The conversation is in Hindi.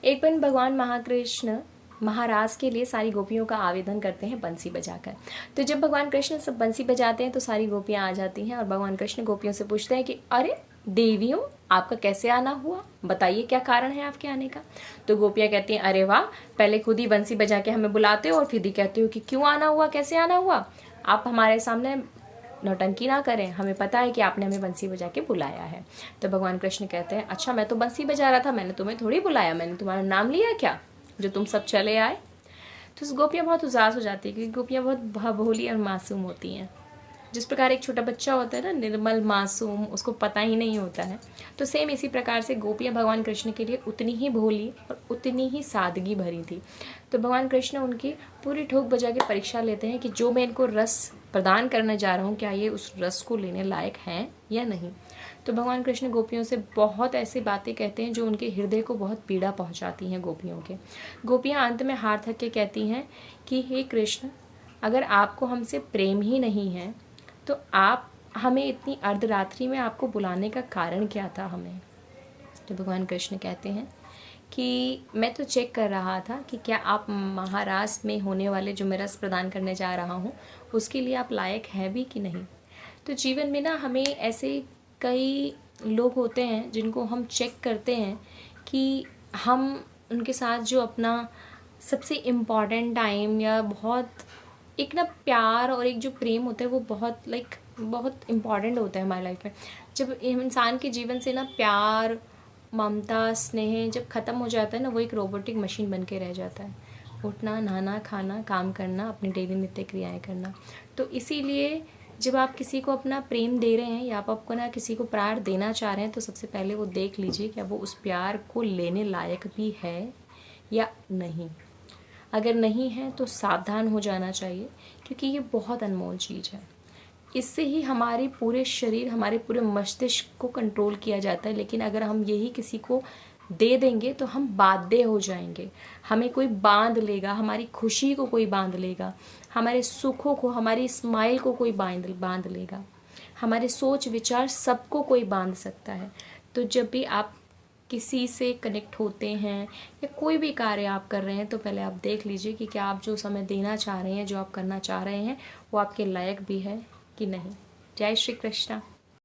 एक बार भगवान महाकृष्ण महाराज के लिए सारी गोपियों का आवेदन करते हैं बंसी बजाकर। तो जब भगवान कृष्ण सब बंसी बजाते हैं तो सारी गोपियां आ जाती हैं और भगवान कृष्ण गोपियों से पूछते हैं कि अरे देवियों, आपका कैसे आना हुआ, बताइए क्या कारण है आपके आने का। तो गोपियां कहती हैं, अरे वाह, पहले खुद ही बंसी बजा के हमें बुलाते हो और फिर ही कहते हो कि क्यों आना हुआ, कैसे आना हुआ। आप हमारे सामने नौटंकी ना करें, हमें पता है कि आपने हमें बंसी बजा के बुलाया है। तो भगवान कृष्ण कहते हैं, अच्छा मैं तो बंसी बजा रहा था, मैंने तुम्हें थोड़ी बुलाया, मैंने तुम्हारा नाम लिया क्या जो तुम सब चले आए। तो गोपियाँ बहुत उदास हो जाती है, क्योंकि गोपियाँ बहुत भोली और मासूम होती हैं। जिस प्रकार एक छोटा बच्चा होता है ना, निर्मल मासूम, उसको पता ही नहीं होता है, तो सेम इसी प्रकार से गोपियाँ भगवान कृष्ण के लिए उतनी ही भोली और उतनी ही सादगी भरी थी। तो भगवान कृष्ण उनकी पूरी ठोक बजा के परीक्षा लेते हैं कि जो मैं इनको रस प्रदान करने जा रहा हूँ, क्या ये उस रस को लेने लायक हैं या नहीं। तो भगवान कृष्ण गोपियों से बहुत ऐसी बातें कहते हैं जो उनके हृदय को बहुत पीड़ा पहुँचाती हैं गोपियों के। गोपियाँ अंत में हार थक के कहती हैं कि हे कृष्ण, अगर आपको हमसे प्रेम ही नहीं है तो आप हमें इतनी अर्धरात्रि में आपको बुलाने का कारण क्या था हमें। तो भगवान कृष्ण कहते हैं कि मैं तो चेक कर रहा था कि क्या आप महाराज में होने वाले जो मैं रस प्रदान करने जा रहा हूँ उसके लिए आप लायक हैं भी कि नहीं। तो जीवन में ना हमें ऐसे कई लोग होते हैं जिनको हम चेक करते हैं कि हम उनके साथ जो अपना सबसे इम्पॉर्टेंट टाइम या बहुत एक ना प्यार और एक जो प्रेम होता है वो बहुत इम्पॉर्टेंट होता है हमारी लाइफ में। जब इंसान के जीवन से ना प्यार, ममता, स्नेह जब ख़त्म हो जाता है ना, वो एक रोबोटिक मशीन बन के रह जाता है। उठना, नहाना, खाना, काम करना, अपनी डेली नित्य क्रियाएं करना। तो इसीलिए जब आप किसी को अपना प्रेम दे रहे हैं या आप आपको ना किसी को प्यार देना चाह रहे हैं, तो सबसे पहले वो देख लीजिए क्या वो उस प्यार को लेने लायक भी है या नहीं। अगर नहीं है तो सावधान हो जाना चाहिए, क्योंकि ये बहुत अनमोल चीज़ है। इससे ही हमारे पूरे शरीर, हमारे पूरे मस्तिष्क को कंट्रोल किया जाता है। लेकिन अगर हम यही किसी को दे देंगे तो हम बाध्य हो जाएंगे, हमें कोई बांध लेगा, हमारी खुशी को कोई बांध लेगा, हमारे सुखों को, हमारी स्माइल को कोई बांध लेगा, हमारे सोच विचार सबको कोई बांध सकता है। तो जब भी आप किसी से कनेक्ट होते हैं या कोई भी कार्य आप कर रहे हैं, तो पहले आप देख लीजिए कि क्या आप जो समय देना चाह रहे हैं, जो आप करना चाह रहे हैं, वो आपके लायक भी है कि नहीं। जय श्री कृष्णा।